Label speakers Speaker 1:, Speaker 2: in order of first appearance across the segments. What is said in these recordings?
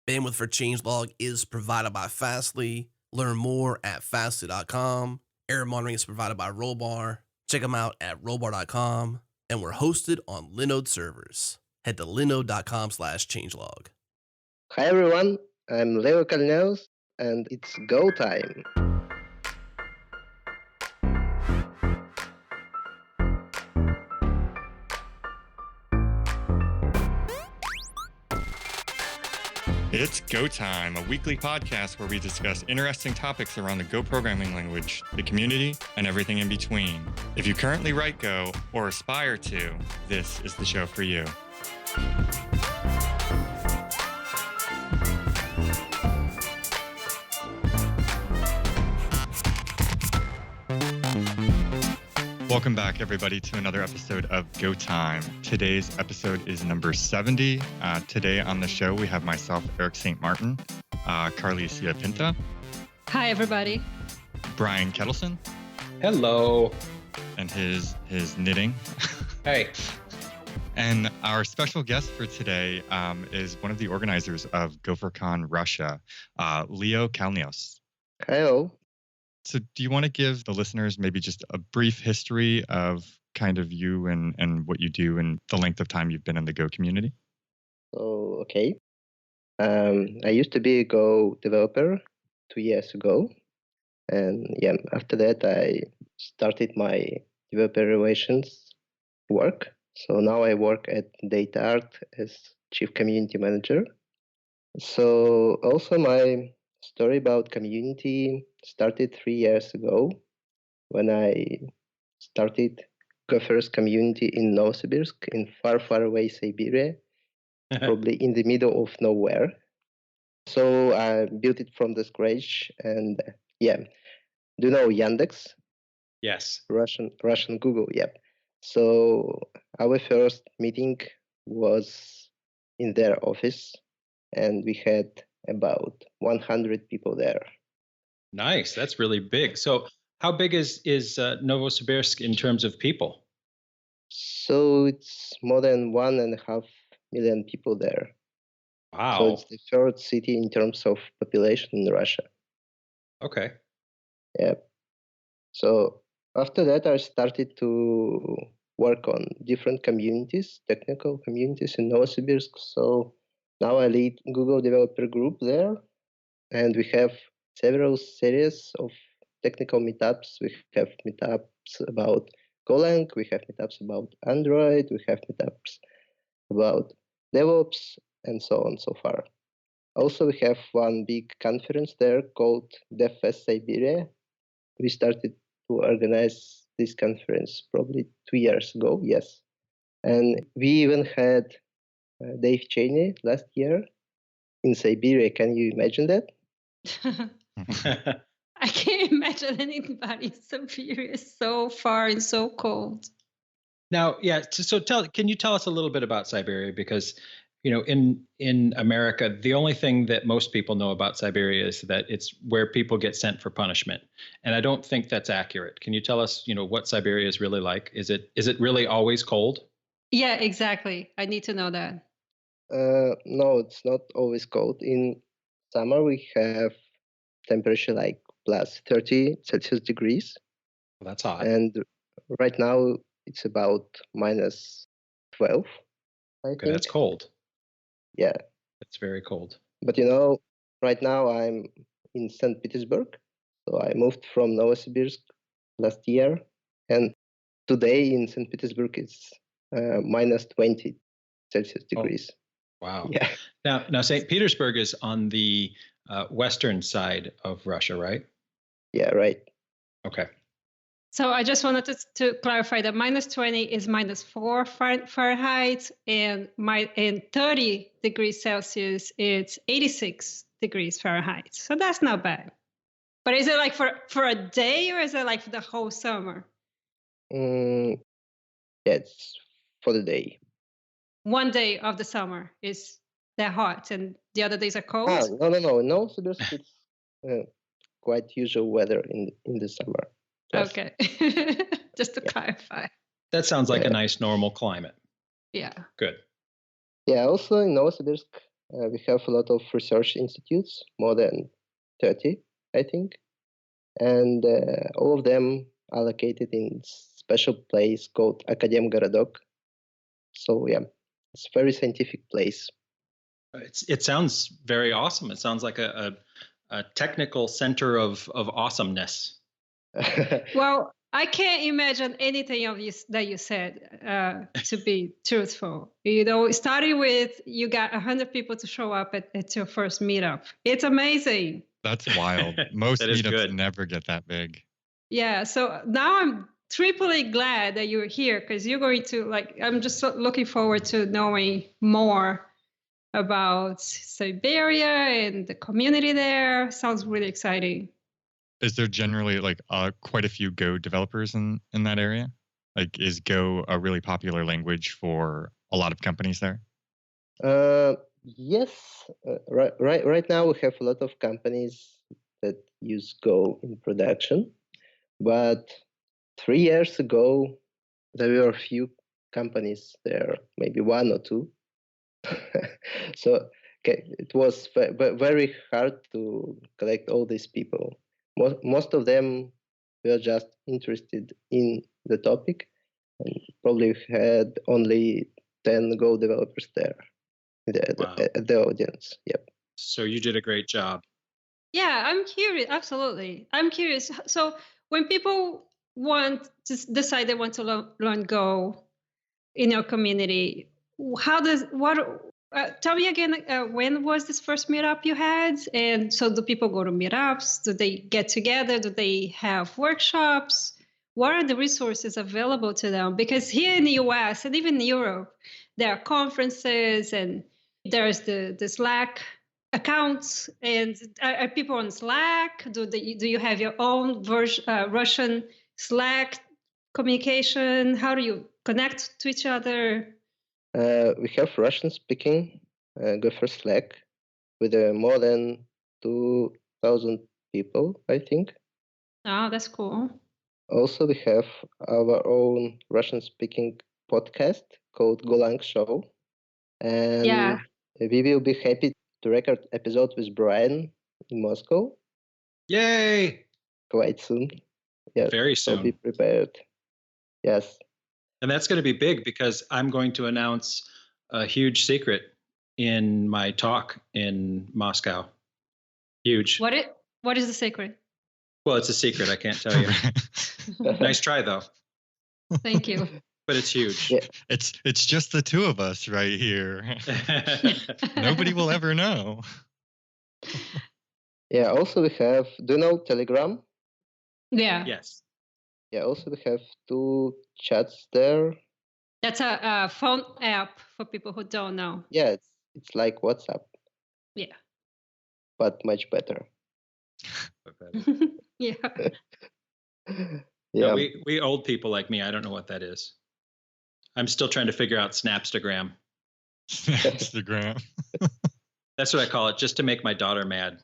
Speaker 1: Bandwidth for changelog is provided by Fastly. Learn more at fastly.com. Error monitoring is provided by Rollbar. Check them out at rollbar.com. And we're hosted on Linode servers. Head to linode.com/changelog.
Speaker 2: Hi everyone, I'm Leo Kalneus, and it's go time.
Speaker 3: It's Go Time, a weekly podcast where we discuss interesting topics around the Go programming language, the community, and everything in between. If you currently write Go or aspire to, this is the show for you. Welcome back, everybody, to another episode of Go Time. Today's episode is number 70. Today on the show, we have myself, Eric St. Martin, Carlicia Pinta.
Speaker 4: Hi, everybody.
Speaker 3: Brian Kettleson.
Speaker 5: Hello.
Speaker 3: And his knitting.
Speaker 5: Hey.
Speaker 3: And our special guest for today is one of the organizers of GopherCon Russia, Leo Kalneus.
Speaker 2: Hello.
Speaker 3: So do you want to give the listeners maybe just a brief history of kind of you and what you do and the length of time you've been in the Go community?
Speaker 2: So, okay. I used to be a Go developer 2 years ago. And after that, I started my developer relations work. So now I work at DataArt as Chief Community Manager. So also my story about community started 3 years ago when I started Gopher's community in Novosibirsk in far, far away Siberia, probably in the middle of nowhere. So I built it from the scratch, and do you know Yandex?
Speaker 5: Yes.
Speaker 2: Russian Google, So our first meeting was in their office, and we had about 100 people there.
Speaker 5: Nice. That's really big. So how big is Novosibirsk in terms of people?
Speaker 2: So it's more than 1.5 million people there.
Speaker 5: Wow.
Speaker 2: So it's the third city in terms of population in Russia.
Speaker 5: Okay.
Speaker 2: Yeah. So after that, I started to work on different communities, technical communities in Novosibirsk. So now I lead Google developer group there, and we have several series of technical meetups. We have meetups about Golang, we have meetups about Android, we have meetups about DevOps, and so on so far. Also, we have one big conference there called DevFest Siberia. We started to organize this conference probably 2 years ago, yes. And we even had Dave Cheney last year in Siberia. Can you imagine that?
Speaker 4: I can't imagine anybody so furious, so far, and so cold.
Speaker 5: Now, can you tell us a little bit about Siberia? Because, in America, the only thing that most people know about Siberia is that it's where people get sent for punishment. And I don't think that's accurate. Can you tell us, what Siberia is really like? Is it really always cold?
Speaker 4: Yeah, exactly. I need to know that.
Speaker 2: No, it's not always cold. In summer, we have temperature like plus 30 Celsius degrees.
Speaker 5: Well, that's hot.
Speaker 2: And right now, it's about minus 12, I think.
Speaker 5: That's cold.
Speaker 2: Yeah.
Speaker 5: That's very cold.
Speaker 2: But right now I'm in St. Petersburg. So I moved from Novosibirsk last year. And today in St. Petersburg, it's minus 20 Celsius degrees.
Speaker 5: Oh, wow.
Speaker 2: Yeah.
Speaker 5: Now St. Petersburg is on the western side of Russia, right?
Speaker 2: Yeah, right.
Speaker 5: Okay.
Speaker 4: So I just wanted to clarify that minus 20 is minus 4 Fahrenheit, and 30 degrees Celsius, it's 86 degrees Fahrenheit. So that's not bad. But is it like for a day, or is it like for the whole summer?
Speaker 2: It's for the day.
Speaker 4: One day of the summer is that hot, and the other days are cold?
Speaker 2: No. No, so it's quite usual weather in the summer. Yes.
Speaker 4: Okay. Just to clarify.
Speaker 5: That sounds like a nice normal climate.
Speaker 4: Yeah.
Speaker 5: Good.
Speaker 2: Yeah, also in Novosibirsk, We have a lot of research institutes, more than 30, I think. And all of them are located in special place called Akademgorodok. So yeah, it's a very scientific place.
Speaker 5: It sounds very awesome. It sounds like a technical center of awesomeness.
Speaker 4: Well, I can't imagine anything of you that you said to be truthful. Starting with you got 100 people to show up at your first meetup. It's amazing.
Speaker 3: That's wild. Most
Speaker 5: That is
Speaker 3: meetups
Speaker 5: good.
Speaker 3: never get that big.
Speaker 4: Yeah. So now I'm triply glad that you're here because you're going to I'm just looking forward to knowing more about Siberia and the community there. Sounds really exciting.
Speaker 3: Is there generally quite a few Go developers in that area? Like, is Go a really popular language for a lot of companies there?
Speaker 2: Yes. Right now we have a lot of companies that use Go in production, but 3 years ago there were a few companies there, maybe one or two. So it was very hard to collect all these people. Most of them were just interested in the topic, and probably had only 10 Go developers there at the audience. Yep.
Speaker 5: So you did a great job.
Speaker 4: Yeah, I'm curious. Absolutely. I'm curious. So when people decide they want to learn Go in your community, tell me again, when was this first meetup you had? And so do people go to meetups? Do they get together? Do they have workshops? What are the resources available to them? Because here in the US and even in Europe, there are conferences and there's the Slack accounts. And are people on Slack? Do you have your own Russian Slack communication? How do you connect to each other?
Speaker 2: We have Russian-speaking Gopher Slack with more than 2,000 people, I think.
Speaker 4: Oh, that's cool.
Speaker 2: Also, we have our own Russian-speaking podcast called Golang Show. And we will be happy to record episode with Brian in Moscow.
Speaker 5: Yay!
Speaker 2: Quite soon. Yes.
Speaker 5: Very soon.
Speaker 2: So be prepared. Yes.
Speaker 5: And that's going to be big because I'm going to announce a huge secret in my talk in Moscow. Huge.
Speaker 4: What is the secret?
Speaker 5: Well, it's a secret. I can't tell you. Nice try, though.
Speaker 4: Thank you.
Speaker 5: But it's huge.
Speaker 2: Yeah.
Speaker 3: It's just the two of us right here. Nobody will ever know.
Speaker 2: Yeah. Also, we have. Do you know Telegram?
Speaker 4: Yeah.
Speaker 5: Yes.
Speaker 2: Yeah. Also, we have 2 chats there.
Speaker 4: That's a phone app for people who don't know.
Speaker 2: Yeah, it's like WhatsApp.
Speaker 4: Yeah.
Speaker 2: But much better.
Speaker 4: Yeah.
Speaker 2: Yeah.
Speaker 5: No, we old people like me, I don't know what that is. I'm still trying to figure out Snapstagram.
Speaker 3: Instagram.
Speaker 5: That's what I call it, just to make my daughter mad.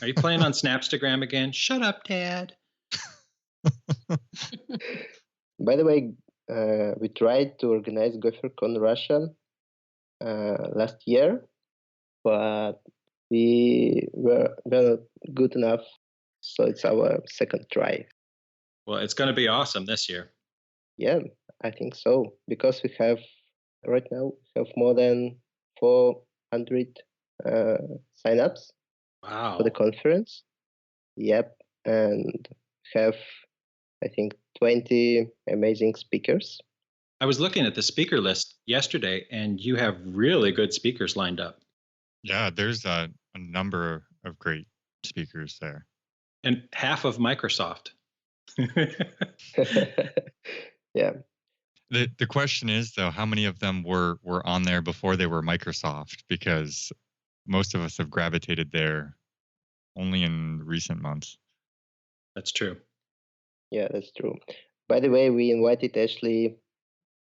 Speaker 5: Are you playing on Snapstagram again? Shut up, Dad.
Speaker 2: By the way, we tried to organize GopherCon Russia last year, but we were not good enough. So it's our second try.
Speaker 5: Well, it's going to be awesome this year.
Speaker 2: Yeah, I think so. Because right now, we have more than 400 signups
Speaker 5: Wow.
Speaker 2: for the conference. Yep. And have, I think, 20 amazing speakers.
Speaker 5: I was looking at the speaker list yesterday, and you have really good speakers lined up.
Speaker 3: Yeah, there's a number of great speakers there.
Speaker 5: And half of Microsoft.
Speaker 2: Yeah.
Speaker 3: The question is, though, how many of them were on there before they were Microsoft? Because most of us have gravitated there only in recent months.
Speaker 5: That's true.
Speaker 2: Yeah, that's true. By the way, we invited Ashley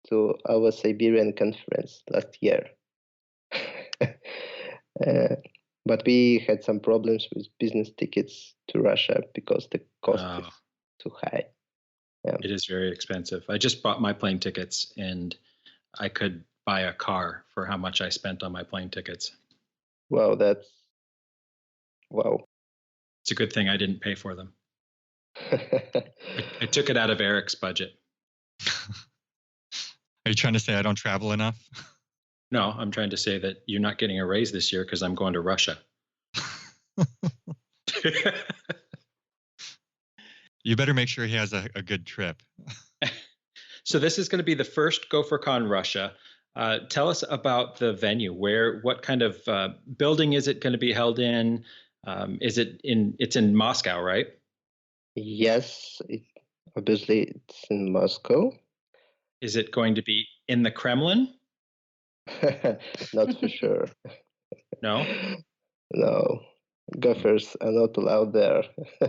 Speaker 2: to our Siberian conference last year. But we had some problems with business tickets to Russia because the cost is too high. Yeah.
Speaker 5: It is very expensive. I just bought my plane tickets, and I could buy a car for how much I spent on my plane tickets.
Speaker 2: Wow, wow.
Speaker 5: It's a good thing I didn't pay for them. I took it out of Eric's budget.
Speaker 3: Are you trying to say I don't travel enough?
Speaker 5: No, I'm trying to say that you're not getting a raise this year because I'm going to Russia.
Speaker 3: You better make sure he has a good trip.
Speaker 5: So this is going to be the first GopherCon Russia. Tell us about the venue. What kind of building is it going to be held in? It's in Moscow, right?
Speaker 2: Yes, obviously it's in Moscow.
Speaker 5: Is it going to be in the Kremlin?
Speaker 2: Not for sure.
Speaker 5: No?
Speaker 2: No, gophers are not allowed there.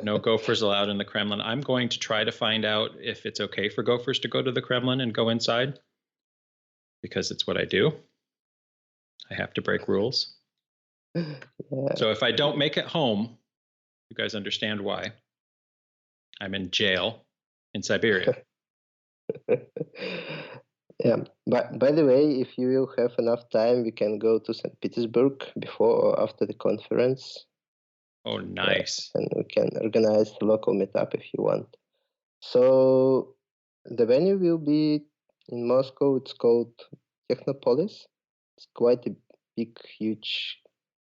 Speaker 5: No gophers allowed in the Kremlin. I'm going to try to find out if it's okay for gophers to go to the Kremlin and go inside, because it's what I do. I have to break rules.
Speaker 2: Yeah.
Speaker 5: So if I don't make it home, you guys understand why. I'm in jail in Siberia.
Speaker 2: Yeah. By the way, if you will have enough time, we can go to St. Petersburg before or after the conference.
Speaker 5: Oh, nice.
Speaker 2: And we can organize a local meetup if you want. So the venue will be in Moscow. It's called Technopolis. It's quite a big, huge,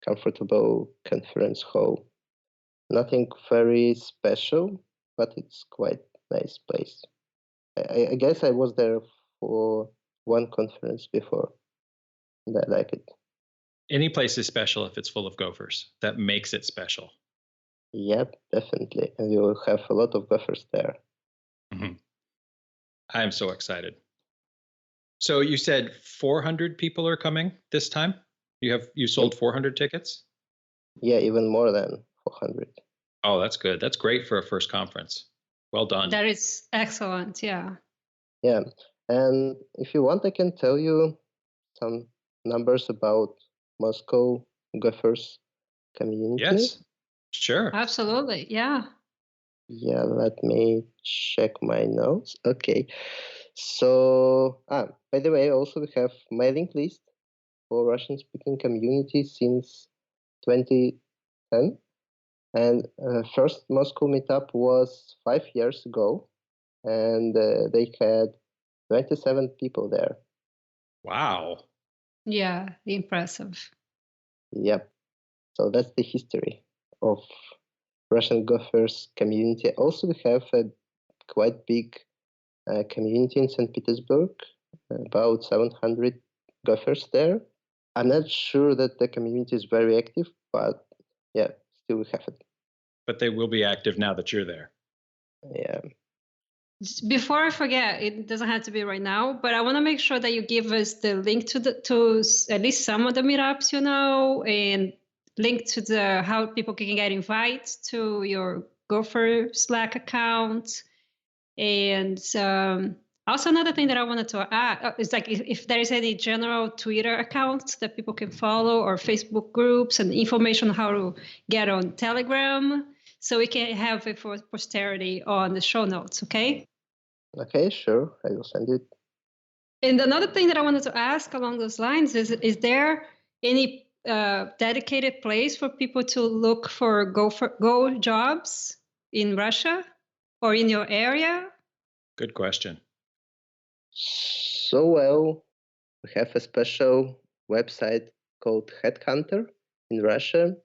Speaker 2: comfortable conference hall. Nothing very special, but it's quite nice place. I guess I was there for one conference before, and I like it.
Speaker 5: Any place is special if it's full of gophers. That makes it special.
Speaker 2: Yep, definitely. And we will have a lot of gophers there.
Speaker 5: Mm-hmm. I am so excited. So you said 400 people are coming this time? You sold 400 tickets?
Speaker 2: Yeah, even more than 400.
Speaker 5: Oh, that's good. That's great for a first conference. Well done.
Speaker 4: That is excellent. Yeah.
Speaker 2: Yeah. And if you want, I can tell you some numbers about Moscow gophers community.
Speaker 5: Yes, sure.
Speaker 4: Absolutely. Yeah.
Speaker 2: Yeah, let me check my notes. Okay. So, by the way, also we have mailing list for Russian-speaking community since 2010. And first Moscow meetup was 5 years ago, and they had 27 people there.
Speaker 5: Wow.
Speaker 4: Yeah. Impressive.
Speaker 2: Yep. So that's the history of Russian gophers community. Also, we have a quite big community in St. Petersburg, about 700 gophers there. I'm not sure that the community is very active, but yeah, still we have it.
Speaker 5: But they will be active now that you're there.
Speaker 2: Yeah.
Speaker 4: Before I forget, it doesn't have to be right now, but I want to make sure that you give us the link to at least some of the meetups, and link to how people can get invites to your Gopher Slack account. And also another thing that I wanted to add is like if there is any general Twitter accounts that people can follow or Facebook groups and information on how to get on Telegram, so we can have it for posterity on the show notes, okay?
Speaker 2: Okay, sure. I will send it.
Speaker 4: And another thing that I wanted to ask along those lines is there any dedicated place for people to look for Go jobs in Russia or in your area?
Speaker 5: Good question.
Speaker 2: So, well, we have a special website called Headhunter in Russia,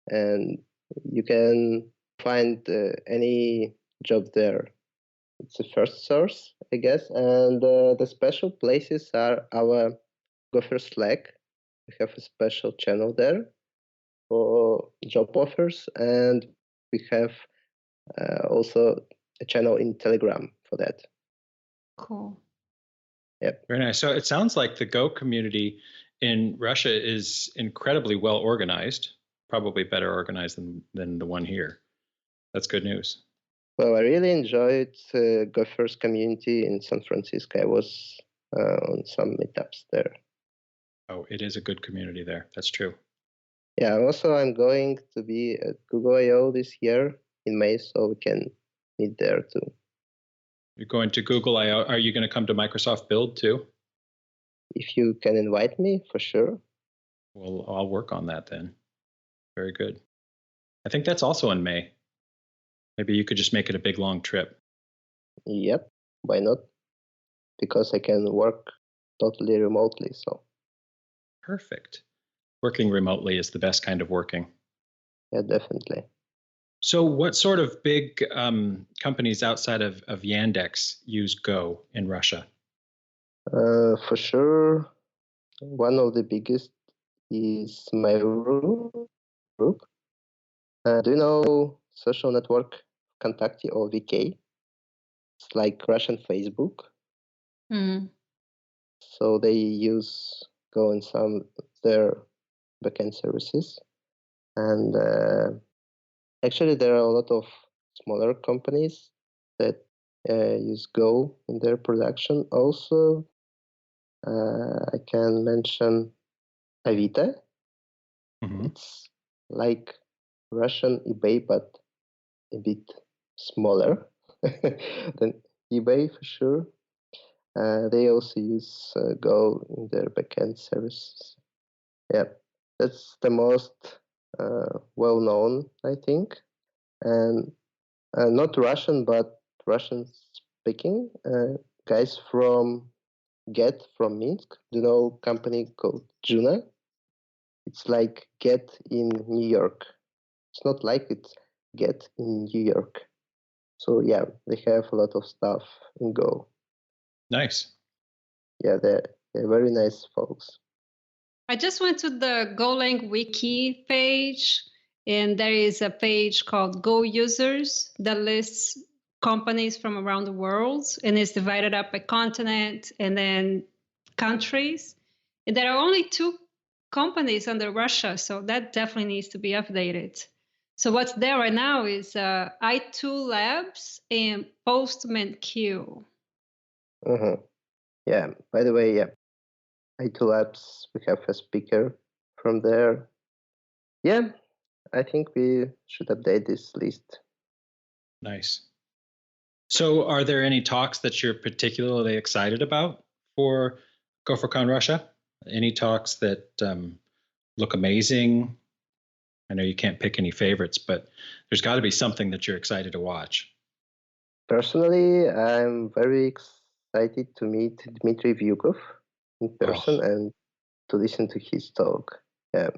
Speaker 2: and you can find any job there. It's the first source, I guess, and the special places are our Gopher Slack. We have a special channel there for job offers, and we have also a channel in Telegram for that.
Speaker 4: Cool.
Speaker 2: Yep.
Speaker 5: Very nice. So it sounds like the Go community in Russia is incredibly well organized, probably better organized than the one here. That's good news.
Speaker 2: Well, I really enjoyed Gopher's community in San Francisco. I was on some meetups there.
Speaker 5: Oh, it is a good community there. That's true.
Speaker 2: Yeah, also I'm going to be at Google I/O this year in May, so we can meet there too.
Speaker 5: You're going to Google I/O. Are you going to come to Microsoft Build too?
Speaker 2: If you can invite me, for sure.
Speaker 5: Well, I'll work on that then. Very good. I think that's also in May. Maybe you could just make it a big long trip.
Speaker 2: Yep, why not? Because I can work totally remotely. So
Speaker 5: Perfect. Working remotely is the best kind of working.
Speaker 2: yeah, definitely.
Speaker 5: So, what sort of big companies outside of Yandex use Go in Russia?
Speaker 2: For sure, one of the biggest is Mail.ru Group. Do you know social network Kontakte or VK? It's like Russian Facebook.
Speaker 4: Mm.
Speaker 2: So they use Go in some of their backend services. And actually, there are a lot of smaller companies that use Go in their production. Also, I can mention Avito.
Speaker 5: Mm-hmm.
Speaker 2: It's like Russian eBay, but a bit smaller than eBay for sure. They also use Go in their backend services. Yeah, that's the most well known, I think. And not Russian, but Russian speaking guys from Get from Minsk. Do you know a company called Juna? It's like Get in New York. It's not like it's Get in New York. So yeah, they have a lot of stuff in Go.
Speaker 5: Nice.
Speaker 2: Yeah, they're very nice folks.
Speaker 4: I just went to the Golang wiki page, and there is a page called Go Users that lists companies from around the world, and it's divided up by continent and then countries. And there are only 2 companies under Russia, so that definitely needs to be updated. So what's there right now is i2 Labs and Postman Q.
Speaker 2: Mm-hmm. Yeah, by the way, yeah, i2 Labs, we have a speaker from there. Yeah, I think we should update this list.
Speaker 5: Nice. So, are there any talks that you're particularly excited about for GopherCon Russia? Any talks that look amazing? I know you can't pick any favorites, but there's got to be something that you're excited to watch.
Speaker 2: Personally, I'm very excited to meet Dmitry Vyukov in person and to listen to his talk. Yeah,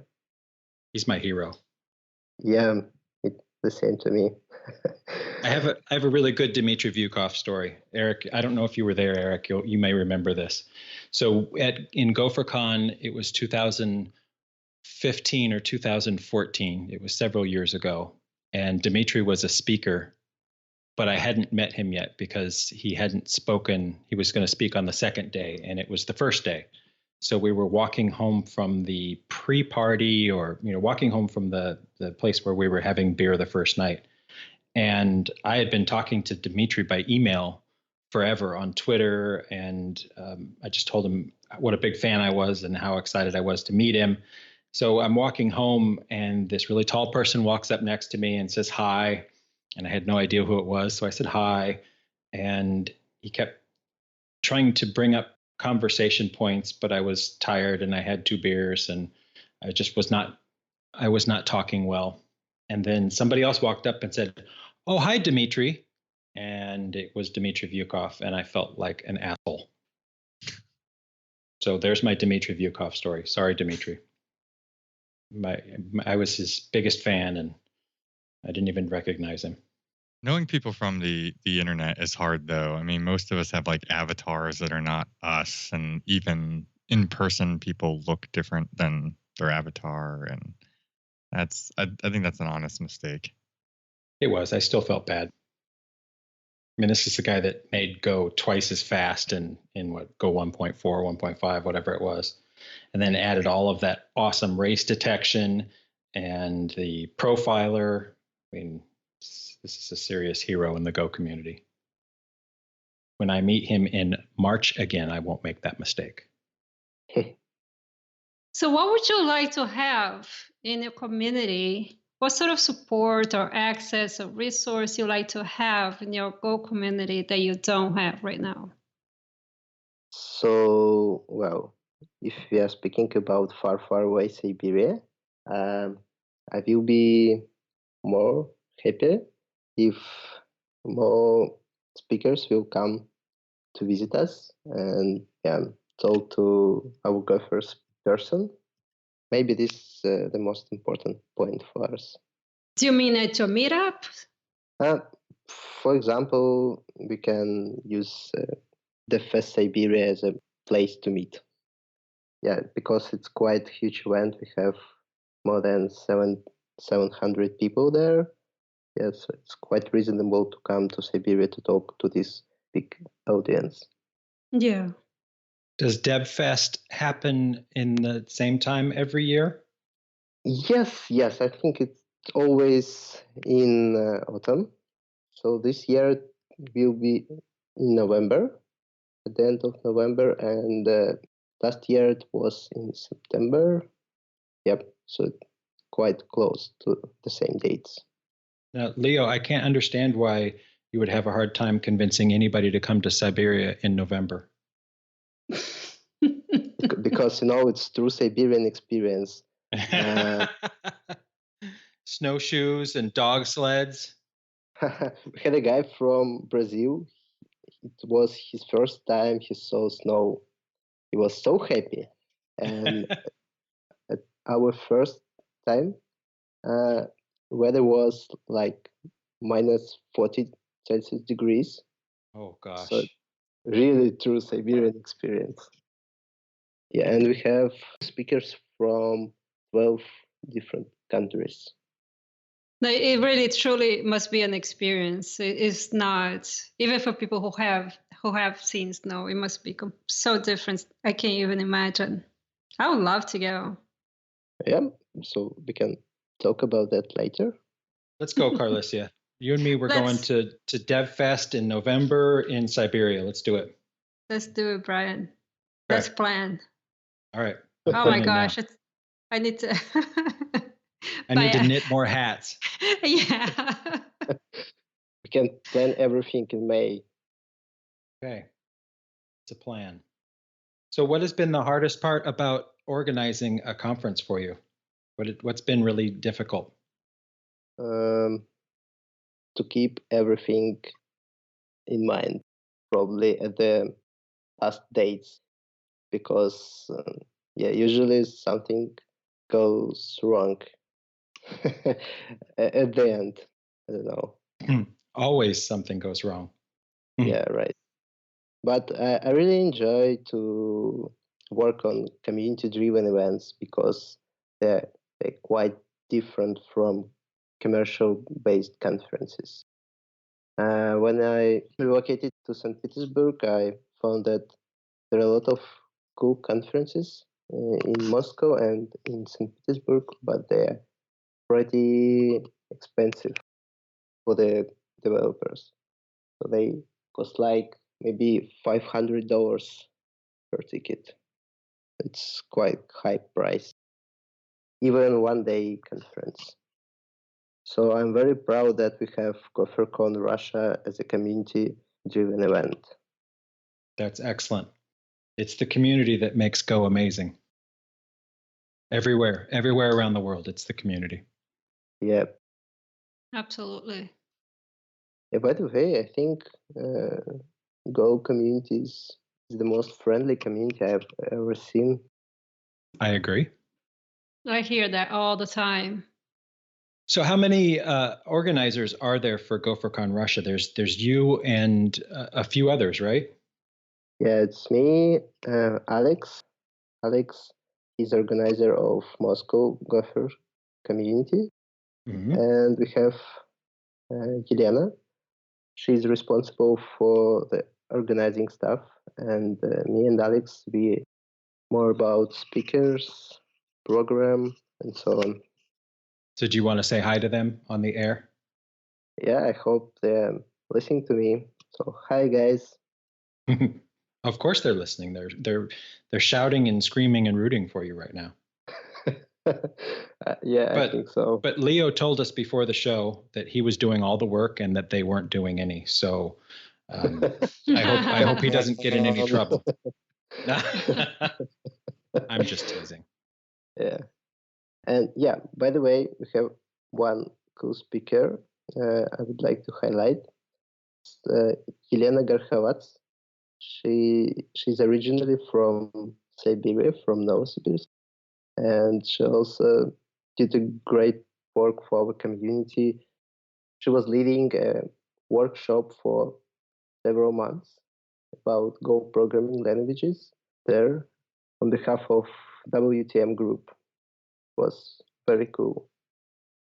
Speaker 5: He's my hero.
Speaker 2: yeah, it's the same to me.
Speaker 5: I have a really good Dmitry Vyukov story. Eric, I don't know if you were there, Eric. You may remember this. So in GopherCon, it was 2015 or 2014. It was several years ago, and Dmitry was a speaker, but I hadn't met him yet because he hadn't spoken. He was going to speak on the second day, and it was the first day. So we were walking home from the pre-party, or walking home from the place where we were having beer the first night. And I had been talking to Dmitry by email forever on Twitter, and I just told him what a big fan I was and how excited I was to meet him. So I'm walking home, and this really tall person walks up next to me and says hi, and I had no idea who it was. So I said hi, and he kept trying to bring up conversation points, but I was tired and I had 2 beers, and I was not talking well. And then somebody else walked up and said, "Oh, hi, Dmitry." And it was Dmitry Vyukov, and I felt like an asshole. So there's my Dmitry Vyukov story. Sorry, Dmitry. I was his biggest fan, and I didn't even recognize him.
Speaker 3: Knowing people from the internet is hard, though. I mean, most of us have like avatars that are not us, and even in person, people look different than their avatar, and I think that's an honest mistake.
Speaker 5: It was. I still felt bad. I mean, this is the guy that made Go twice as fast in what, Go 1.4, 1.5, whatever it was, and then added all of that awesome race detection and the profiler. I mean, this is a serious hero in the Go community. When I meet him in March again, I won't make that mistake.
Speaker 4: So what would you like to have in your community? What sort of support or access or resource you like to have in your Go community that you don't have right now?
Speaker 2: So, well, if we are speaking about far, far away Siberia, I will be more happy if more speakers will come to visit us and talk to our Gophers person. Maybe this is the most important point for us.
Speaker 4: Do you mean at your meetup?
Speaker 2: For example, we can use the Fest Siberia as a place to meet. Yeah, because it's quite a huge event. We have more than 700 people there. Yes, it's quite reasonable to come to Siberia to talk to this big audience.
Speaker 4: Yeah.
Speaker 5: Does DevFest happen in the same time every year?
Speaker 2: Yes. I think it's always in autumn. So this year it will be in November, at the end of November, and last year it was in September. Yep, so quite close to the same dates.
Speaker 5: Now, Leo, I can't understand why you would have a hard time convincing anybody to come to Siberia in November.
Speaker 2: Because, it's true Siberian experience.
Speaker 5: Snowshoes and dog sleds.
Speaker 2: We had a guy from Brazil. It was his first time he saw snow. He was so happy. And at our first time, weather was like minus 40 Celsius degrees.
Speaker 5: Oh, gosh.
Speaker 2: So really true Siberian experience. Yeah, and we have speakers from 12 different countries.
Speaker 4: No, it really truly must be an experience. It's not, even for people who have seen snow, it must be so different. I can't even imagine. I would love to go.
Speaker 2: Yeah, so we can talk about that later.
Speaker 5: Let's go, Kalneus. You and me, we're going to DevFest in November in Siberia. Let's do it.
Speaker 4: Let's do it, Brian. Let's plan.
Speaker 5: All right.
Speaker 4: Oh my gosh. I need to...
Speaker 5: I need to knit more hats.
Speaker 4: Yeah.
Speaker 2: We can plan everything in May.
Speaker 5: Okay. It's a plan. So what has been the hardest part about organizing a conference for you? What's been really difficult?
Speaker 2: To keep everything in mind, probably at the last dates, because usually something goes wrong at the end. I don't know.
Speaker 5: Always something goes wrong.
Speaker 2: Yeah, right. But I really enjoy to work on community-driven events because they're quite different from commercial-based conferences. When I relocated to St. Petersburg, I found that there are a lot of cool conferences in Moscow and in St. Petersburg, but they're pretty expensive for the developers. So they cost like maybe $500 per ticket. It's quite high price, even one-day conference. So I'm very proud that we have GopherCon Russia as a community-driven event.
Speaker 5: That's excellent. It's the community that makes Go amazing. Everywhere around the world, it's the community.
Speaker 2: Yeah.
Speaker 4: Absolutely.
Speaker 2: Yeah, by the way, I think Go communities is the most friendly community I've ever seen.
Speaker 5: I agree.
Speaker 4: I hear that all the time.
Speaker 5: So how many organizers are there for GopherCon Russia? There's you and a few others, right?
Speaker 2: Yeah, it's me, Alex. Alex is organizer of Moscow Gopher community. Mm-hmm. And we have Yelena. She's responsible for the organizing stuff. And me and Alex, we more about speakers, program, and so on.
Speaker 5: So do you want to say hi to them on the air?
Speaker 2: Yeah, I hope they're listening to me. So hi, guys.
Speaker 5: Of course they're listening. They're shouting and screaming and rooting for you right now.
Speaker 2: I think so.
Speaker 5: But Leo told us before the show that he was doing all the work and that they weren't doing any. So I hope he doesn't get in any trouble. I'm just teasing.
Speaker 2: Yeah. And yeah, by the way, we have one cool speaker I would like to highlight. Elena Garkhovats. She's originally from Siberia, from Novosibirsk, and she also did a great work for our community. She was leading a workshop for several months about Go programming languages there on behalf of WTM group. It was very cool.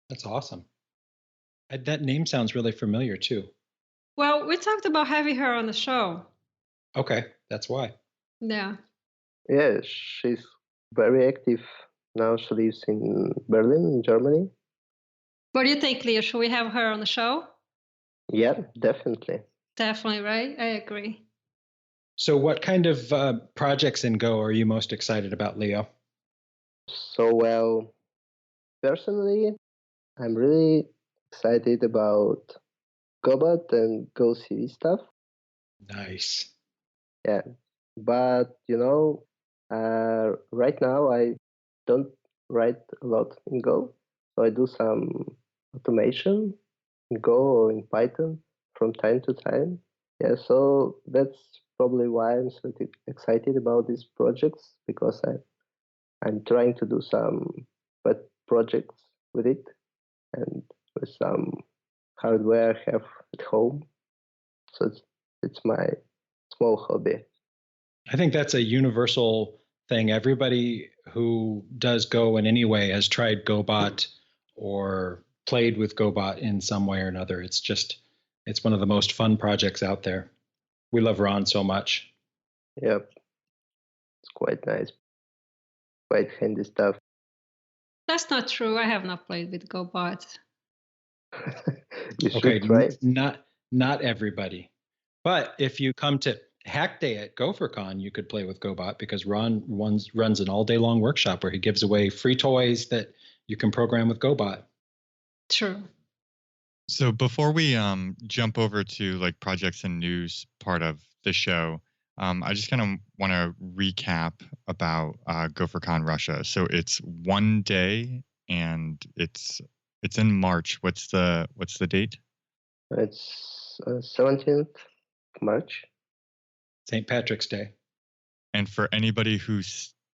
Speaker 5: That's awesome. That name sounds really familiar too.
Speaker 4: Well, we talked about having her on the show.
Speaker 5: Okay, that's why.
Speaker 4: Yeah.
Speaker 2: Yeah, she's very active now. She lives in Berlin, in Germany.
Speaker 4: What do you think, Leo? Should we have her on the show?
Speaker 2: Yeah, definitely.
Speaker 4: Definitely, right? I agree.
Speaker 5: So what kind of projects in Go are you most excited about, Leo?
Speaker 2: So, well, personally, I'm really excited about GoBot and GoCV stuff.
Speaker 5: Nice.
Speaker 2: Yeah, but right now I don't write a lot in Go, so I do some automation in Go or in Python from time to time. Yeah, so that's probably why I'm so excited about these projects, because I'm trying to do some pet projects with it and with some hardware I have at home. So it's my small hobby.
Speaker 5: I think that's a universal thing. Everybody who does Go in any way has tried GoBot or played with GoBot in some way or another. It's one of the most fun projects out there. We love Ron so much.
Speaker 2: Yep, it's quite nice, quite handy stuff.
Speaker 4: That's not true. I have not played with GoBot.
Speaker 2: You should
Speaker 5: Okay,
Speaker 2: try.
Speaker 5: not everybody. But if you come to Hack Day at GopherCon, you could play with GoBot because Ron runs an all-day long workshop where he gives away free toys that you can program with GoBot.
Speaker 4: True.
Speaker 3: So before we jump over to like projects and news part of the show, I just kind of want to recap about GopherCon Russia. So it's one day and it's in March. What's the date?
Speaker 2: It's 17th March.
Speaker 5: St. Patrick's Day.
Speaker 3: And for anybody who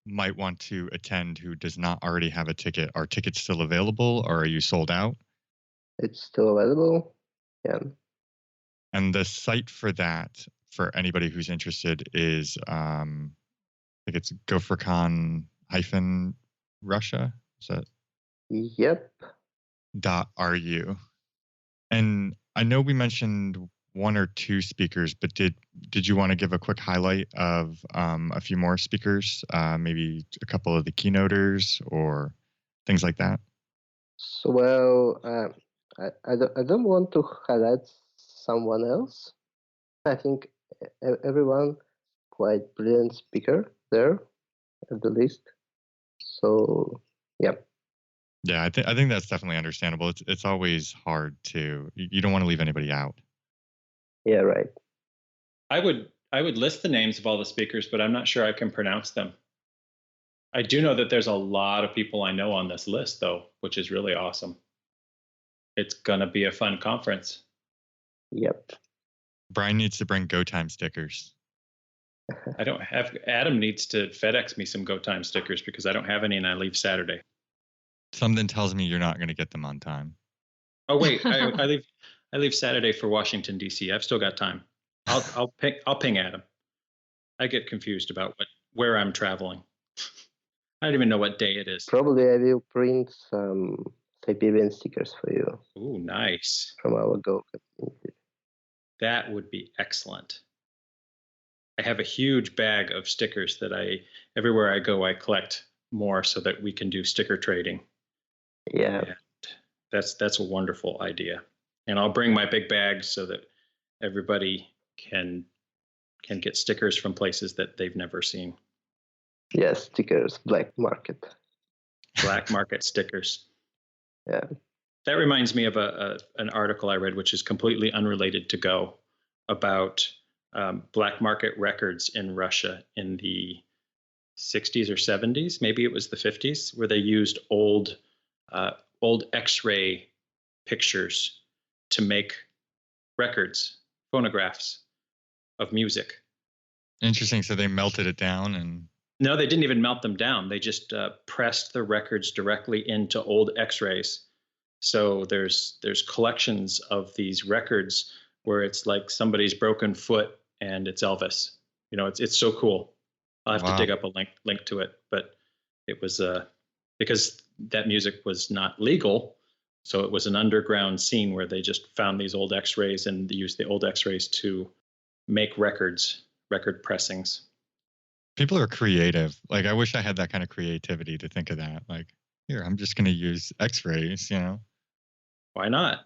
Speaker 3: might want to attend who does not already have a ticket, are tickets still available or are you sold out?
Speaker 2: It's still available. Yeah.
Speaker 3: And the site for that, for anybody who's interested, is I think it's GopherCon-Russia. Is that?
Speaker 2: Yep.
Speaker 3: .ru. And I know we mentioned one or two speakers, but did you want to give a quick highlight of a few more speakers, maybe a couple of the keynoters or things like that?
Speaker 2: So, well, I don't want to highlight someone else. I think everyone quite brilliant speaker there at the least. So, yeah.
Speaker 3: Yeah, I think that's definitely understandable. It's always hard to, you don't want to leave anybody out.
Speaker 2: Yeah, right.
Speaker 5: I would list the names of all the speakers, but I'm not sure I can pronounce them. I do know that there's a lot of people I know on this list, though, which is really awesome. It's gonna be a fun conference.
Speaker 2: Yep.
Speaker 3: Brian needs to bring Go Time stickers.
Speaker 5: I don't have. Adam needs to FedEx me some Go Time stickers because I don't have any, and I leave Saturday.
Speaker 3: Something tells me you're not going to get them on time.
Speaker 5: Oh wait, I leave Saturday for Washington D.C. I've still got time. I'll ping Adam. I get confused about where I'm traveling. I don't even know what day it is.
Speaker 2: Probably I will print some Siberian stickers for you.
Speaker 5: Ooh, nice.
Speaker 2: From our Go community.
Speaker 5: That would be excellent. I have a huge bag of stickers that everywhere I go, I collect more so that we can do sticker trading.
Speaker 2: Yeah.
Speaker 5: And that's a wonderful idea. And I'll bring my big bag so that everybody can get stickers from places that they've never seen.
Speaker 2: Yes, stickers, black market.
Speaker 5: Black market stickers.
Speaker 2: Yeah.
Speaker 5: That reminds me of an article I read, which is completely unrelated to Go, about black market records in Russia in the 60s or 70s, maybe it was the 50s, where they used old X-ray pictures to make records, phonographs of music.
Speaker 3: Interesting. So they melted it down and.
Speaker 5: No, they didn't even melt them down. They just pressed the records directly into old X-rays. So there's collections of these records where it's like somebody's broken foot and it's Elvis. It's so cool. I'll have to dig up a link to it. But it was because that music was not legal, so it was an underground scene where they just found these old X-rays and used the old X-rays to make record pressings.
Speaker 3: People are creative. Like, I wish I had that kind of creativity to think of that. Like, here, I'm just going to use X-rays,
Speaker 5: Why not?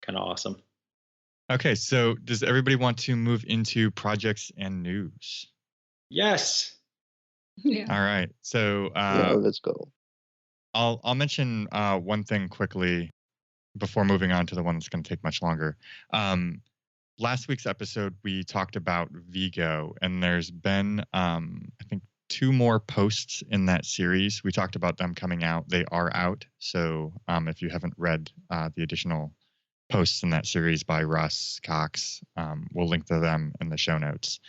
Speaker 5: Kind of awesome.
Speaker 3: Okay, so does everybody want to move into projects and news?
Speaker 5: Yes.
Speaker 4: Yeah.
Speaker 3: All right. So
Speaker 2: let's go.
Speaker 3: I'll mention one thing quickly before moving on to the one that's going to take much longer. Last week's episode, we talked about Vigo, and there's been, I think, 2 more posts in that series. We talked about them coming out. They are out. So if you haven't read the additional posts in that series by Russ Cox, we'll link to them in the show notes.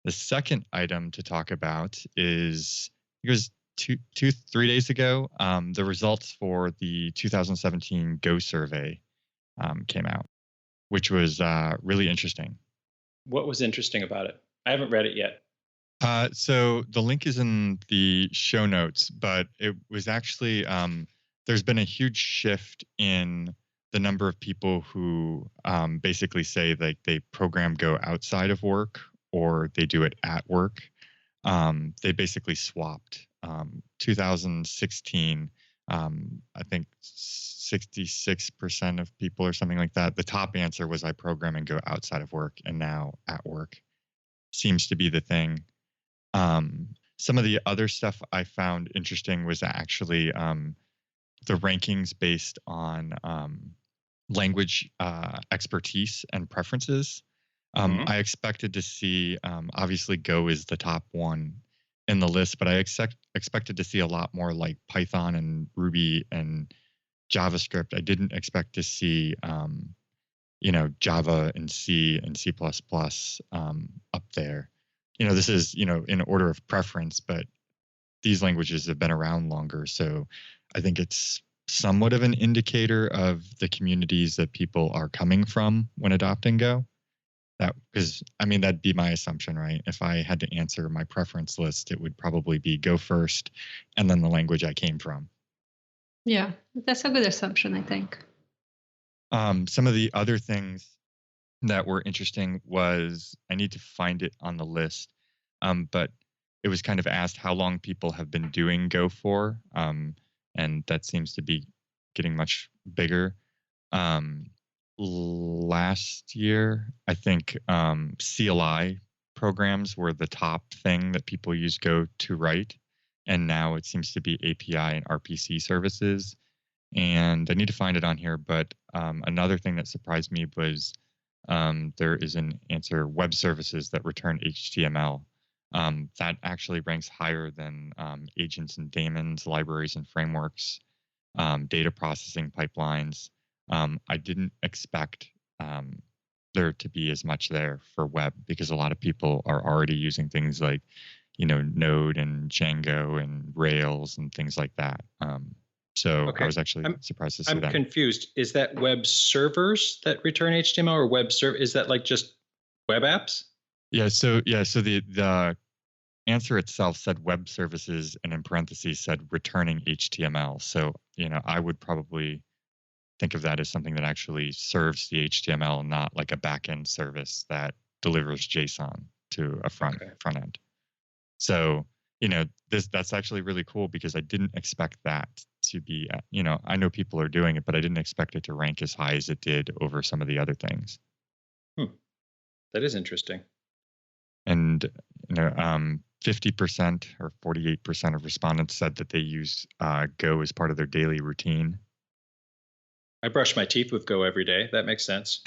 Speaker 3: The second item to talk about is, it was 3 days ago, the results for the 2017 Go survey came out, which was really interesting.
Speaker 5: What was interesting about it? I haven't read it yet.
Speaker 3: So the link is in the show notes, but it was actually, there's been a huge shift in the number of people who basically say like they program Go outside of work or they do it at work. They basically swapped. 2016, I think 66% of people or something like that. The top answer was I program and go outside of work, and now at work seems to be the thing. Some of the other stuff I found interesting was actually the rankings based on language expertise and preferences. I expected to see, obviously Go is the top one in the list, but I expected to see a lot more like Python and Ruby and JavaScript. I didn't expect to see, Java and C and C++ up there. This is, in order of preference, but these languages have been around longer. So I think it's somewhat of an indicator of the communities that people are coming from when adopting Go. That'd be my assumption, right? If I had to answer my preference list, it would probably be Go first and then the language I came from.
Speaker 4: Yeah, that's a good assumption, I think.
Speaker 3: Some of the other things that were interesting was, I need to find it on the list, but it was kind of asked how long people have been doing Go for, and that seems to be getting much bigger. Last year, I think CLI programs were the top thing that people use Go to write, and now it seems to be API and RPC services. And I need to find it on here, but another thing that surprised me was there is an answer, web services that return HTML. That actually ranks higher than agents and daemons, libraries and frameworks, data processing pipelines. I didn't expect there to be as much there for web, because a lot of people are already using things like, Node and Django and Rails and things like that. I was actually surprised to see that.
Speaker 5: I'm confused. Is that web servers that return HTML, or is that like just web apps?
Speaker 3: Yeah. So the answer itself said web services, and in parentheses said returning HTML. So, I would probably think of that as something that actually serves the HTML, not like a backend service that delivers JSON to a front end. So, that's actually really cool, because I didn't expect that to be, I know people are doing it, but I didn't expect it to rank as high as it did over some of the other things.
Speaker 5: That is interesting.
Speaker 3: And, 50% or 48% of respondents said that they use Go as part of their daily routine.
Speaker 5: I brush my teeth with Go every day. That makes sense.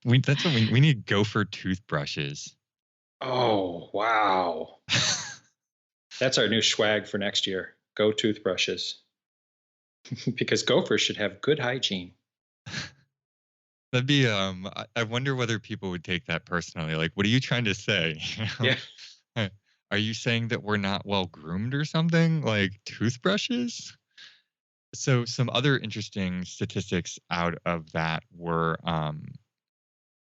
Speaker 3: We need Gopher toothbrushes.
Speaker 5: Oh, wow. That's our new swag for next year. Go toothbrushes. Because gophers should have good hygiene.
Speaker 3: That'd be I wonder whether people would take that personally. Like, what are you trying to say?
Speaker 5: Yeah.
Speaker 3: Are you saying that we're not well groomed or something? Like toothbrushes? So some other interesting statistics out of that were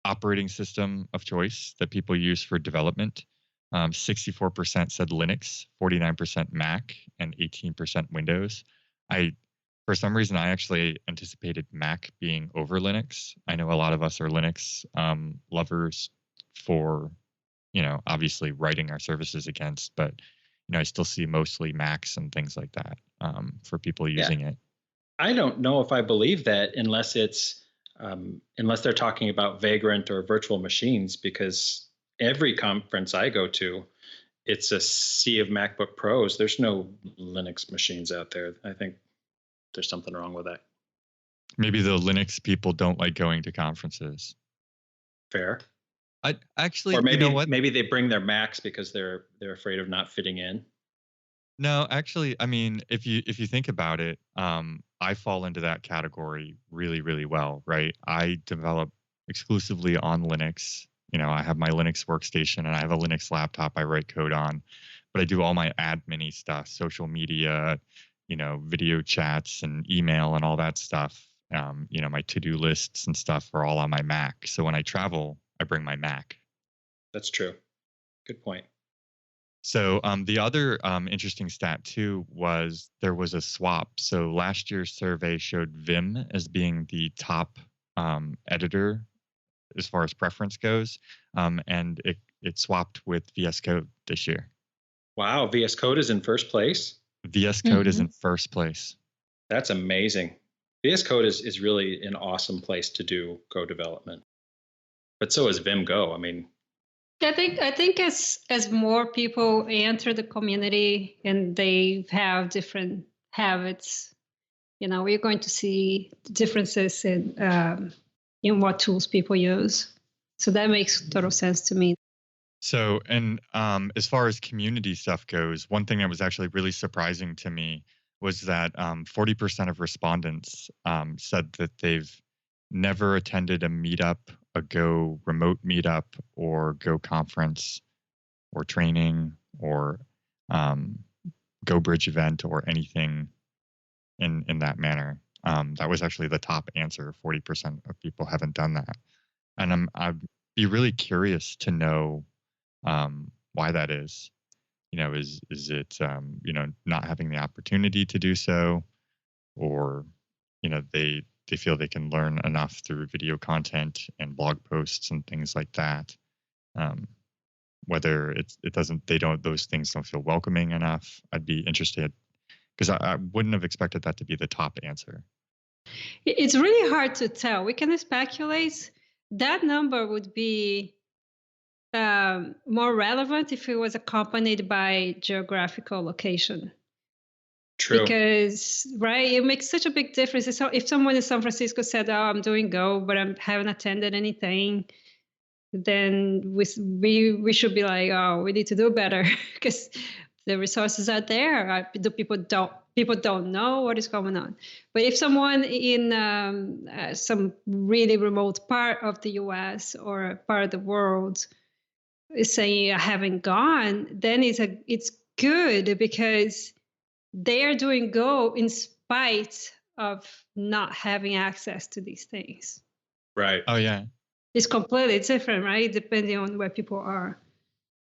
Speaker 3: operating system of choice that people use for development. 64% said Linux, 49% Mac, and 18% Windows. For some reason, I actually anticipated Mac being over Linux. I know a lot of us are Linux lovers for, obviously writing our services against, but, I still see mostly Macs and things like that for people using it.
Speaker 5: I don't know if I believe that unless unless they're talking about Vagrant or virtual machines, because every conference I go to, it's a sea of MacBook Pros. There's no Linux machines out there. I think there's something wrong with that.
Speaker 3: Maybe the Linux people don't like going to conferences.
Speaker 5: Fair.
Speaker 3: I actually,
Speaker 5: or maybe
Speaker 3: you know what?
Speaker 5: Maybe they bring their Macs because they're afraid of not fitting in.
Speaker 3: No, actually, I mean, if you think about it, I fall into that category really, really well, right? I develop exclusively on Linux. I have my Linux workstation and I have a Linux laptop I write code on, but I do all my admin stuff, social media, video chats and email and all that stuff. My to-do lists and stuff are all on my Mac. So when I travel, I bring my Mac.
Speaker 5: That's true. Good point.
Speaker 3: So the other interesting stat too was there was a swap. So last year's survey showed Vim as being the top editor as far as preference goes, and it swapped with VS Code this year.
Speaker 5: Wow, VS Code is in first place?
Speaker 3: VS Code is in first place.
Speaker 5: That's amazing. VS Code is really an awesome place to do code development. But so is Vim Go. I mean,
Speaker 4: I think as more people enter the community and they have different habits, we're going to see differences in what tools people use. So that makes total sense to me.
Speaker 3: So, and as far as community stuff goes, one thing that was actually really surprising to me was that 40% of respondents said that they've never attended a meetup, a Go remote meetup, or Go conference, or training, or Go Bridge event, or anything in that manner. That was actually the top answer. 40% of people haven't done that, and I'd be really curious to know why that is. Is it not having the opportunity to do so, or they feel they can learn enough through video content and blog posts and things like that. Whether those things don't feel welcoming enough. I'd be interested, because I wouldn't have expected that to be the top answer.
Speaker 4: It's really hard to tell. We can speculate. That number would be more relevant if it was accompanied by geographical location.
Speaker 5: True.
Speaker 4: Because, right, it makes such a big difference. So if someone in San Francisco said, "Oh, I'm doing Go, but I haven't attended anything," then we should be like, "Oh, we need to do better," because the resources are there. People don't know what is going on. But if someone in some really remote part of the U.S. or part of the world is saying, "I haven't gone," then it's good, because they are doing Go in spite of not having access to these things.
Speaker 5: Right.
Speaker 3: Oh, yeah.
Speaker 4: It's completely different, right? Depending on where people are.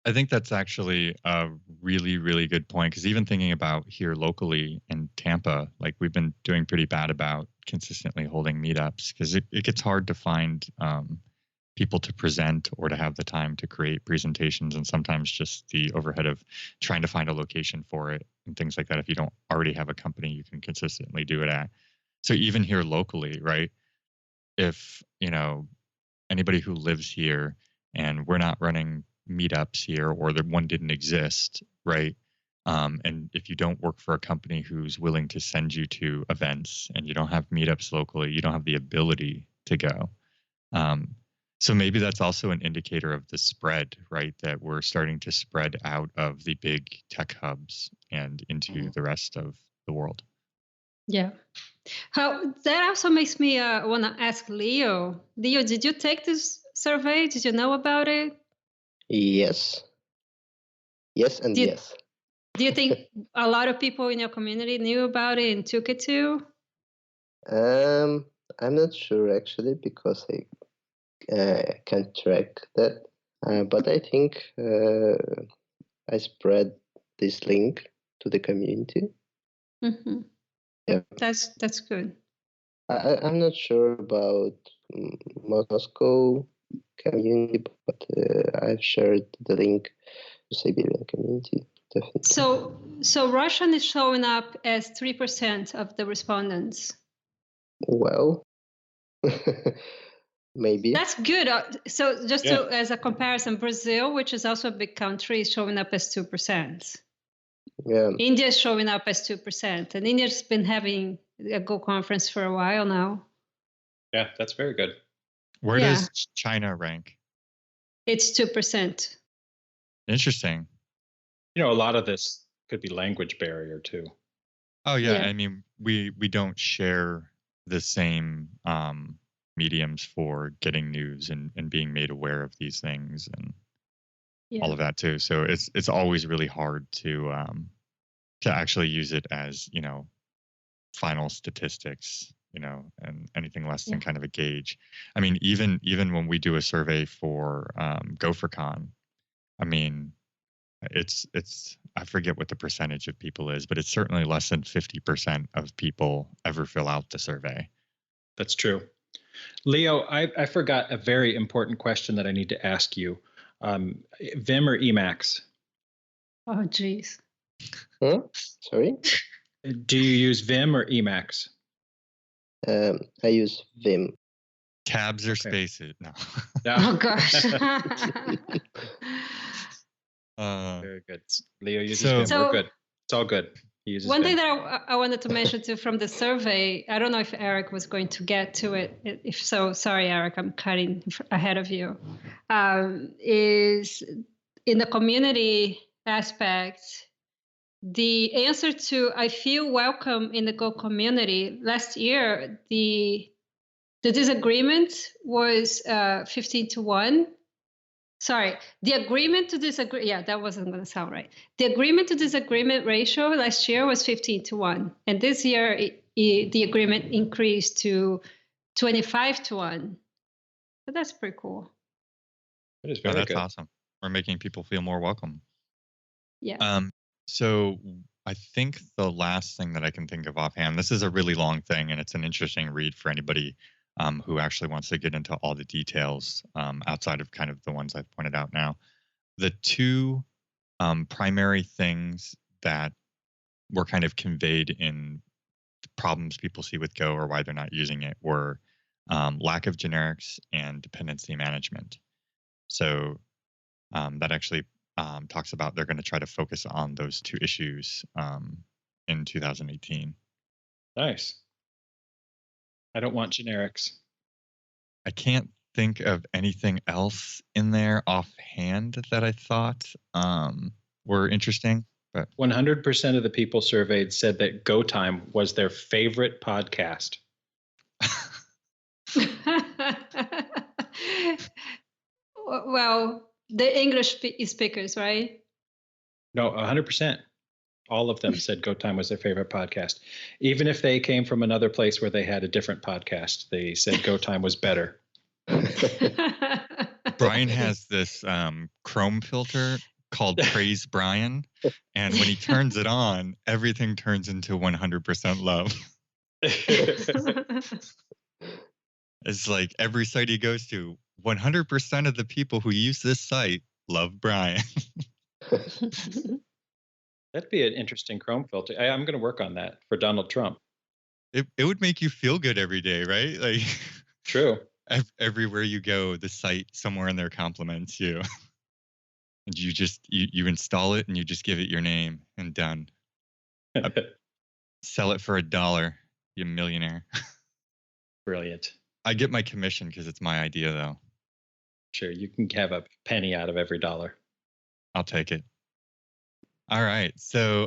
Speaker 3: I think that's actually a really, really good point, because even thinking about here locally in Tampa, like we've been doing pretty bad about consistently holding meetups, because it gets hard to find people to present or to have the time to create presentations, and sometimes just the overhead of trying to find a location for it and things like that if you don't already have a company you can consistently do it at. So even here locally, right, if anybody who lives here and we're not running meetups here, or the one didn't exist, right, and if you don't work for a company who's willing to send you to events and you don't have meetups locally, you don't have the ability to go, So maybe that's also an indicator of the spread, right? That we're starting to spread out of the big tech hubs and into the rest of the world.
Speaker 4: Yeah. That also makes me want to ask Leo. Leo, did you take this survey? Did you know about it?
Speaker 2: Yes. Yes and
Speaker 4: Did-
Speaker 2: yes.
Speaker 4: Do you think a lot of people in your community knew about it and took it too?
Speaker 2: I'm not sure actually because I can't track that. But I think I spread this link to the community.
Speaker 4: Mm-hmm.
Speaker 2: Yeah.
Speaker 4: That's good.
Speaker 2: I'm not sure about Moscow community, but I've shared the link to Siberian community, definitely.
Speaker 4: So Russian is showing up as 3% of the respondents.
Speaker 2: Well, maybe.
Speaker 4: That's good. So just as a comparison, Brazil, which is also a big country, is showing up as 2%.
Speaker 2: Yeah.
Speaker 4: India is showing up as 2%, and India's been having a Go conference for a while now.
Speaker 5: Yeah, that's very good.
Speaker 3: Where does China rank?
Speaker 4: It's 2%.
Speaker 3: Interesting.
Speaker 5: You know, a lot of this could be language barrier too.
Speaker 3: Oh yeah, I mean, we don't share the same mediums for getting news and being made aware of these things and all of that too. So it's always really hard to actually use it as, you know, final statistics, you know, and anything less than kind of a gauge. I mean, even when we do a survey for GopherCon, I mean, it's I forget what the percentage of people is, but it's certainly less than 50% of people ever fill out the survey.
Speaker 5: That's true. Leo, I forgot a very important question that I need to ask you. Vim or Emacs?
Speaker 4: Oh, geez.
Speaker 2: Huh? Sorry?
Speaker 5: Do you use Vim or Emacs?
Speaker 2: I use Vim.
Speaker 3: Tabs or spaces? No.
Speaker 4: Oh, gosh.
Speaker 5: Very good. Leo uses Vim. We're good. It's all good. He uses
Speaker 4: One
Speaker 5: Vim.
Speaker 4: thing that I wanted to mention too from the survey, I don't know if Eric was going to get to it. If so, sorry, Eric, I'm cutting ahead of you. Is in the community aspect, the answer to "I feel welcome in the Go community" last year, the disagreement was 15-1. Sorry, the agreement to disagree. Yeah, that wasn't going to sound right. The agreement to disagreement ratio last year was 15-1, and this year the agreement increased to 25-1. So that's pretty cool.
Speaker 5: That is very
Speaker 3: that's
Speaker 5: good.
Speaker 3: awesome. We're making people feel more welcome.
Speaker 4: Yeah.
Speaker 3: So I think the last thing that I can think of offhand, this is a really long thing, and it's an interesting read for anybody who actually wants to get into all the details outside of kind of the ones I've pointed out now. The two primary things that were kind of conveyed in the problems people see with Go or why they're not using it were lack of generics and dependency management. So that actually talks about they're going to try to focus on those two issues in 2018.
Speaker 5: Nice. I don't want generics.
Speaker 3: I can't think of anything else in there offhand that I thought were interesting. But
Speaker 5: 100% of the people surveyed said that Go Time was their favorite podcast.
Speaker 4: Well, the English speakers, right?
Speaker 5: No, 100%. All of them said Go Time was their favorite podcast. Even if they came from another place where they had a different podcast, they said Go Time was better.
Speaker 3: Brian has this Chrome filter called Praise Brian, and when he turns it on, everything turns into 100% love. It's like every site he goes to, 100% of the people who use this site love Brian.
Speaker 5: That'd be an interesting Chrome filter. I'm going to work on that for Donald Trump.
Speaker 3: It would make you feel good every day, right? Like
Speaker 5: true.
Speaker 3: Everywhere you go, the site somewhere in there compliments you. And you just you install it and you just give it your name and done. Sell it for $1, you millionaire.
Speaker 5: Brilliant.
Speaker 3: I get my commission because it's my idea, though.
Speaker 5: Sure, you can have a penny out of every dollar.
Speaker 3: I'll take it. All right. So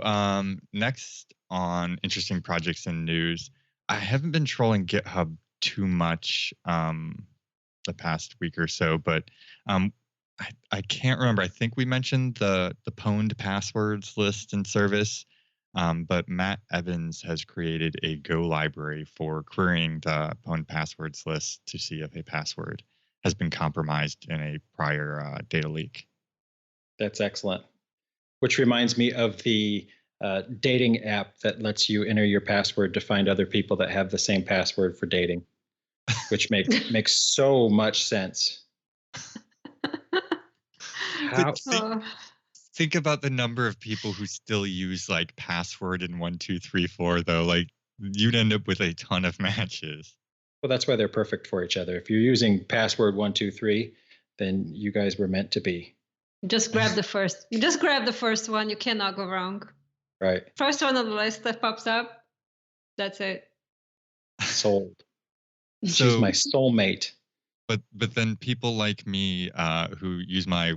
Speaker 3: next on interesting projects and news, I haven't been trolling GitHub too much the past week or so, but I can't remember. I think we mentioned the pwned passwords list and service, but Matt Evans has created a Go library for querying the pwned passwords list to see if a password has been compromised in a prior data leak.
Speaker 5: That's excellent. Which reminds me of the dating app that lets you enter your password to find other people that have the same password for dating, which makes so much sense. How?
Speaker 3: Think about the number of people who still use like password and 1, 2, 3, 4, though. Like you'd end up with a ton of matches.
Speaker 5: Well, that's why they're perfect for each other. If you're using password 1, 2, 3, then you guys were meant to be.
Speaker 4: Just grab the first. You just grab the first one. You cannot go wrong.
Speaker 5: Right.
Speaker 4: First one on the list that pops up. That's it.
Speaker 5: Sold. She's my soulmate.
Speaker 3: But then people like me who use my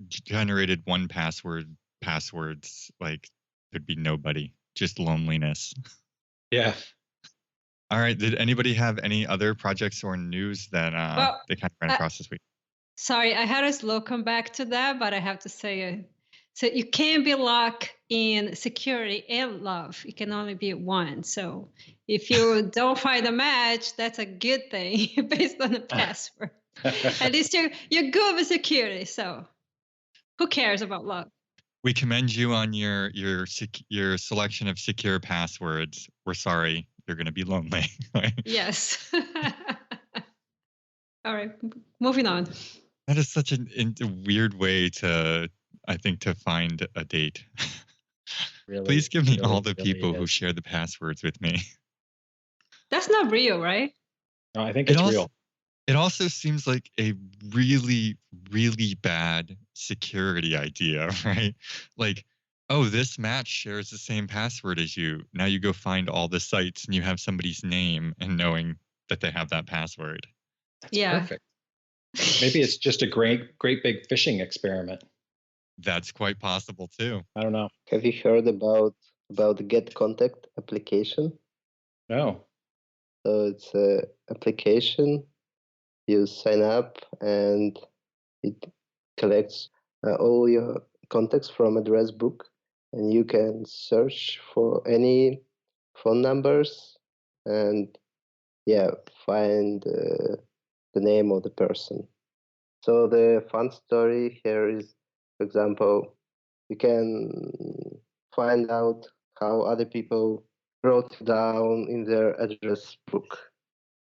Speaker 3: generated 1Password passwords, like there'd be nobody, just loneliness.
Speaker 5: Yeah.
Speaker 3: All right. Did anybody have any other projects or news that they kind of ran across this week?
Speaker 4: Sorry, I had a slow come back to that, but I have to say, so you can't be locked in security and love. You can only be one. So if you don't find a match, that's a good thing based on the password. At least you're good with security. So who cares about love?
Speaker 3: We commend you on your selection of secure passwords. We're sorry, you're going to be lonely.
Speaker 4: Yes. All right, moving on.
Speaker 3: That is such a weird way to find a date. Really, please give me all the people who share the passwords with me.
Speaker 4: That's not real, right?
Speaker 5: No, I think it's real.
Speaker 3: It also seems like a really, really bad security idea, right? Like, oh, this match shares the same password as you. Now you go find all the sites and you have somebody's name and knowing that they have that password.
Speaker 5: That's perfect. Maybe it's just a great big phishing experiment.
Speaker 3: That's quite possible too.
Speaker 5: I don't know.
Speaker 2: Have you heard about the Get Contact application?
Speaker 5: No.
Speaker 2: So it's an application. You sign up and it collects all your contacts from address book, and you can search for any phone numbers and find the name of the person. So the fun story here is, for example, you can find out how other people wrote down in their address book.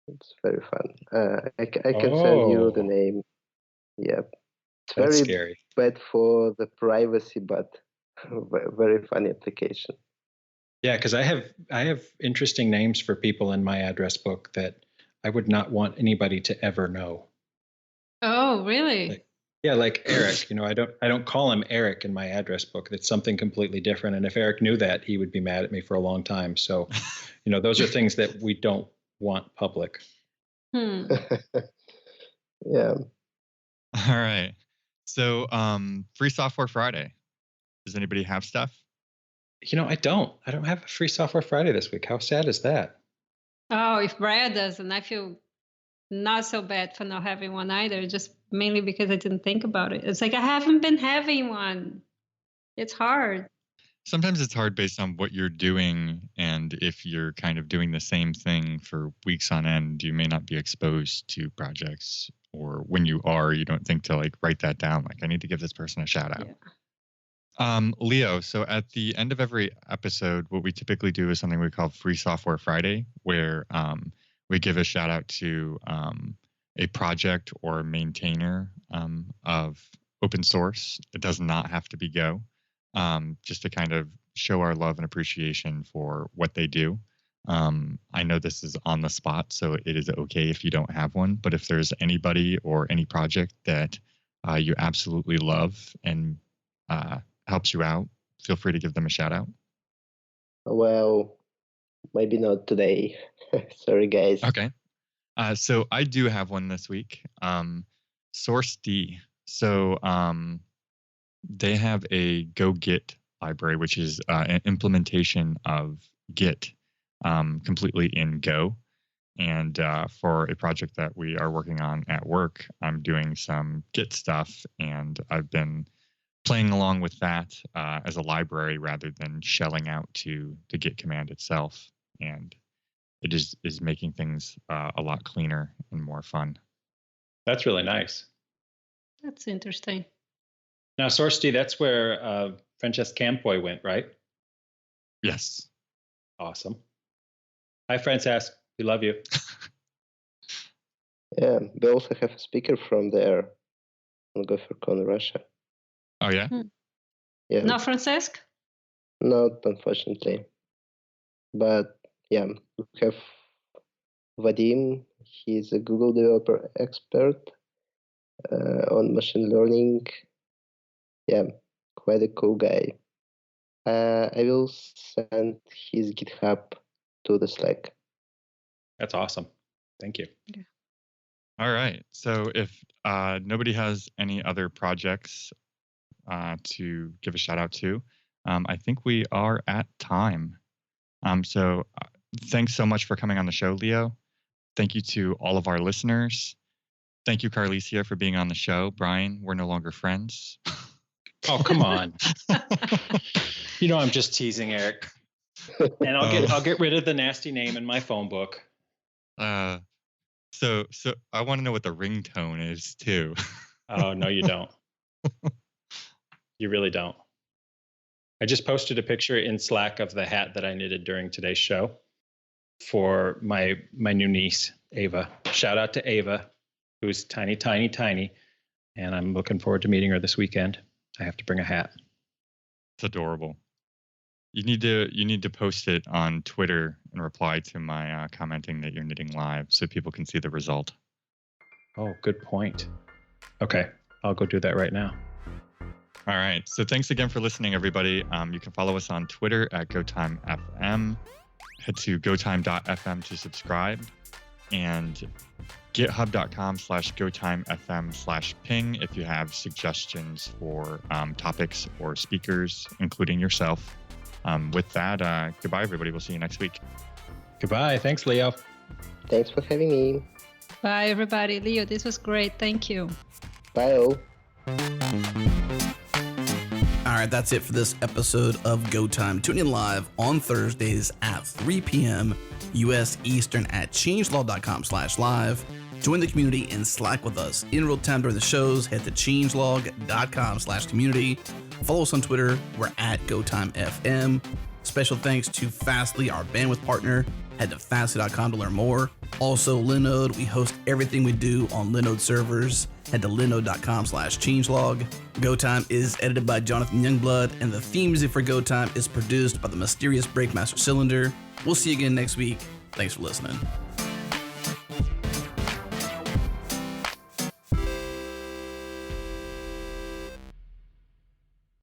Speaker 2: It's very fun. I can send you the name. Yeah, it's very
Speaker 5: scary.
Speaker 2: Bad for the privacy, but very funny application.
Speaker 5: Yeah, because I have interesting names for people in my address book that I would not want anybody to ever know.
Speaker 4: Oh, really?
Speaker 5: Like Eric. I don't call him Eric in my address book. That's something completely different. And if Eric knew that, he would be mad at me for a long time. So, those are things that we don't want public.
Speaker 2: Yeah.
Speaker 3: All right. So, Free Software Friday. Does anybody have stuff?
Speaker 5: I don't have a Free Software Friday this week. How sad is that?
Speaker 4: Oh, if Brad doesn't, I feel not so bad for not having one either, just mainly because I didn't think about it. It's like I haven't been having one. It's hard.
Speaker 3: Sometimes it's hard based on what you're doing, and if you're kind of doing the same thing for weeks on end, you may not be exposed to projects, or when you are, you don't think to like write that down. Like, I need to give this person a shout out. Yeah. Leo, so at the end of every episode, what we typically do is something we call Free Software Friday, where we give a shout out to a project or maintainer of open source. It does not have to be Go. Just to kind of show our love and appreciation for what they do. I know this is on the spot, so it is okay if you don't have one, but if there's anybody or any project that you absolutely love and helps you out, feel free to give them a shout out.
Speaker 2: Well, maybe not today. Sorry, guys.
Speaker 3: Okay. So I do have one this week. Source D. So they have a Go Git library, which is an implementation of Git completely in Go. And for a project that we are working on at work, I'm doing some Git stuff, and I've been playing along with that as a library rather than shelling out to the Git command itself. And it is making things a lot cleaner and more fun.
Speaker 5: That's really nice.
Speaker 4: That's interesting.
Speaker 5: Now, SourceD, that's where Francesc Campoy went, right?
Speaker 3: Yes.
Speaker 5: Awesome. Hi, Francesc. We love you.
Speaker 2: Yeah, we also have a speaker from there on GopherCon Russia.
Speaker 3: Oh, yeah?
Speaker 2: Yeah.
Speaker 4: No, Francesc?
Speaker 2: Not unfortunately. But yeah, we have Vadim. He's a Google developer expert on machine learning. Yeah, quite a cool guy. I will send his GitHub to the Slack.
Speaker 5: That's awesome. Thank you.
Speaker 4: Yeah.
Speaker 3: All right. So if nobody has any other projects to give a shout out to, I think we are at time. So thanks so much for coming on the show, Leo. Thank you to all of our listeners. Thank you, Carlicia, for being on the show. Brian, we're no longer friends.
Speaker 5: Oh, come on. You know I'm just teasing, Eric. And I'll get rid of the nasty name in my phone book.
Speaker 3: So I want to know what the ringtone is too.
Speaker 5: Oh, no, you don't. You really don't. I just posted a picture in Slack of the hat that I knitted during today's show for my new niece, Ava. Shout out to Ava, who's tiny, tiny, tiny. And I'm looking forward to meeting her this weekend. I have to bring a hat.
Speaker 3: It's adorable. You need to post it on Twitter and reply to my commenting that you're knitting live so people can see the result.
Speaker 5: Oh, good point. Okay, I'll go do that right now.
Speaker 3: All right. So thanks again for listening, everybody. You can follow us on Twitter at GoTimeFM. Head to GoTime.fm to subscribe, and GitHub.com/GoTimeFM/ping if you have suggestions for topics or speakers, including yourself. With that, goodbye, everybody. We'll see you next week.
Speaker 5: Goodbye. Thanks, Leo.
Speaker 2: Thanks for having me.
Speaker 4: Bye, everybody. Leo, this was great. Thank you.
Speaker 2: Bye all.
Speaker 1: All right, that's it for this episode of Go Time. Tune in live on Thursdays at 3 p.m. U.S. Eastern at changelog.com/live. Join the community and Slack with us in real time during the shows. Head to changelog.com/community. Follow us on Twitter. We're at GoTimeFM. Special thanks to Fastly, our bandwidth partner. Head to fastly.com to learn more. Also, Linode. We host everything we do on Linode servers. Head to linode.com/changelog. GoTime is edited by Jonathan Youngblood, and the theme music for GoTime is produced by the mysterious Breakmaster Cylinder. We'll see you again next week. Thanks for listening.